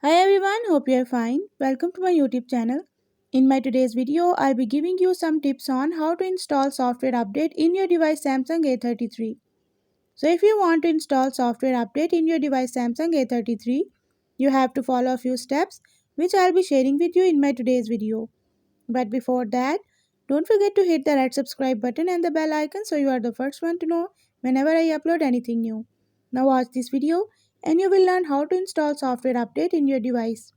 Hi everyone, hope you are fine. Welcome to my YouTube channel. In my today's video, I'll be giving you some tips on how to install software update in your device Samsung A33. So if you want to install software update in your device Samsung A33, you have to follow a few steps which I'll be sharing with you in my today's video. But before that, don't forget to hit the red subscribe button and the bell icon so you are the first one to know whenever I upload anything new. Now watch this video and you will learn how to install software update in your device.